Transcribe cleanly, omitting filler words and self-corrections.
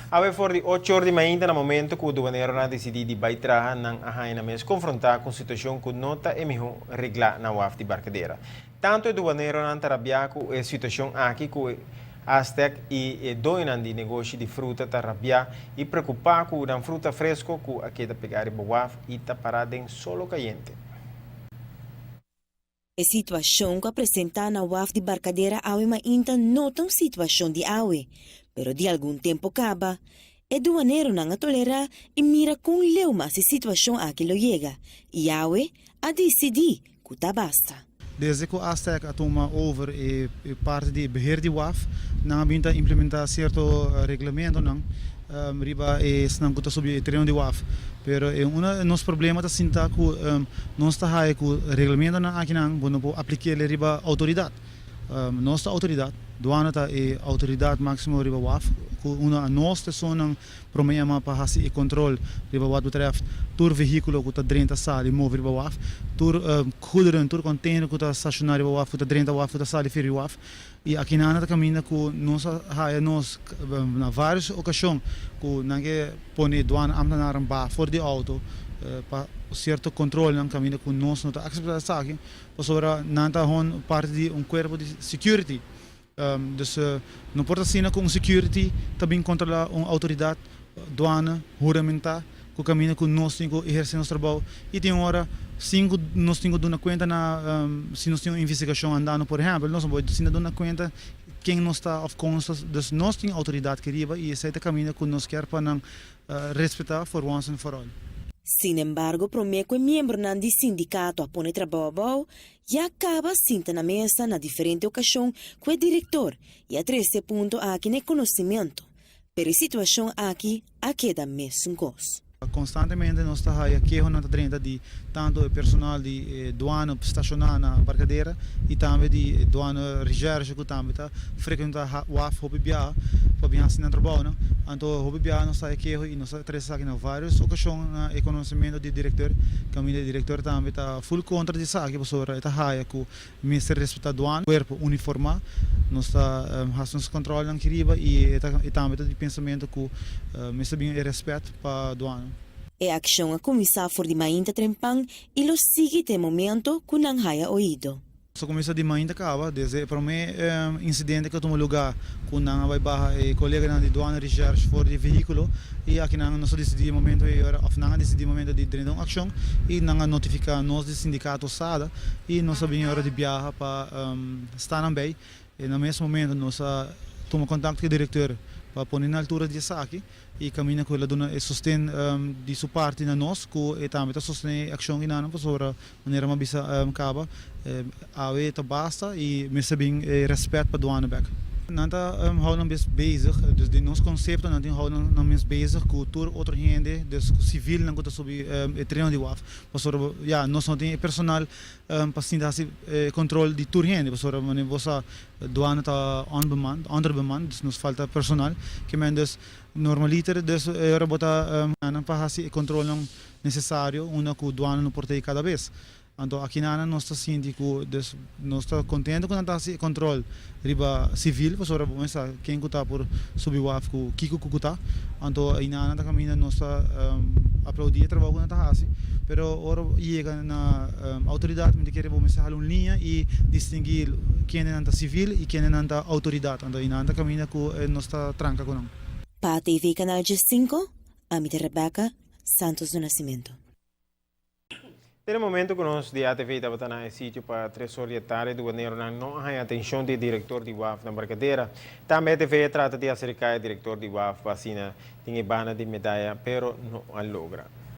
Ave for di 8 ore mainda na momento que o aduaneiro na decidi de baitraha nang ahay na mes confrontar com situação que nota e miho regla na waf de barcadeira. Tanto o aduaneiro na tarabiaco e situação aqui que Aztec e doinan de negócio de fruta tarabia e preocupar com a fruta fresco que aqui da pegar e waf e tá parada em solo caliente. A situação que apresenta na UAF de Barcadeira awe ainda não tão situação de awe, pero de algum tempo acaba, e duaneiro não tolera e mira com leuma a situação a que lo chega, e awe a decidir que tá basta. Desde que o Aztec toma over e parte de beheer de WAF, não vinha implementar certo regulamento não, riba e senão que sobre o terreno de WAF. Pero nosso problema está sinta que não está aí que o regulamento não aqui não, não pode aplicar ele riba autoridade. Nossa autoridade, doana tá e autoridade máxima riba WAF, que uma nossa só não problema para fazer e controle riba WAF betreft tur veículo que está dentro da sala e move riba WAF, tur goederen, tur container que está estacionário riba WAF, que está dentro da WAF, que está sala e WAF. E aqui na Ana caminha que nossa raia nós na várias ocasiões que não que põe doana ambtenaar ba for de auto para certo controle não caminha que nós não está aceitar essa aqui, pois agora não está parte de corpo de security. Dus não pode ser com security também controlar uma autoridade doana juramentar que caminha que nós temos que exercer nosso trabalho e tem hora nós temos que dar conta na se nós temos investigação andando por exemplo nós vamos dar conta quem não está of conscious dus nós temos autoridade que riba e esse é o caminho que nós quer para não respeitar for once and for all. Sin embargo, promete que membro do sindicato a pôr trabalho e acaba sinta na mesa na diferente ocasião com o diretor e a 13 ponto aqui no conhecimento. Pero a situação aqui queda mesmo gosto. Constantemente nós está aqui na treinta de tanto o personal de doana estacionar na barcadeira e também de doana reserva que também está frequentar o WAF hobibia para bem assim trabalho, então hobibia nós está aqui e nós três aqui na várias ocasiões na conhecimento de diretor, caminho de diretor também está full contra de saque, pessoa está raia que o ministério respeita doana, corpo uniformado, nós está fazendo controle na riba e também está de pensamento que o ministério bem respeito para doana. E a ação a começar por de mainda trempang e lo sigue de momento que não haya oído. Só começa de manhã acaba, desde para mim incidente que tomou lugar com não vai barra e colega de doana research for de veículo e aqui não nós decidimos momento e agora of não decidimos momento de treinar uma ação e não notificar nós do sindicato sada e nós sabemos hora de viajar para estar na bem e no mesmo momento nós tomamos contato com o diretor para pôr na altura de saque e caminha com ela dona e sustém de sua parte na nós que também está sustém ação que não para maneira mais acaba a tá basta e me sabem respeito para doana back. Não está houden bezig, dus de nosso conceito não tem houden bezig com tour outra gente, dus civil não está sob treino de WAF, pastor ja nós não tem personal para sim dar controle de tour gente, pastor mas você doana está onderbemand, dus nos falta personal, que mendes normaliter, dus era botar não para fazer controle não necessário, uma que doana não portei cada vez. Então aqui na nós está síndico, nós está contente com a controle riba civil, porque agora vamos quem está por subir o AF com Kiko Kukuta, então aí na caminho nós está aplaudir o trabalho que está fazendo, pero agora chega na autoridade, me quer vamos fazer uma linha e distinguir quem é na civil e quem é na autoridade, então aí na caminho que nós está tranca com não. Para a TV Canal G5, a minha Rebeca Santos do Nascimento. Nel momento que nós de ATV estava na sítio para 3 horas da tarde, do aneiro não há atenção do diretor de WAF na barcadeira. Também a ATV trata de acercar o diretor de WAF, vacina, tinha bana de medalha, pero não a logra.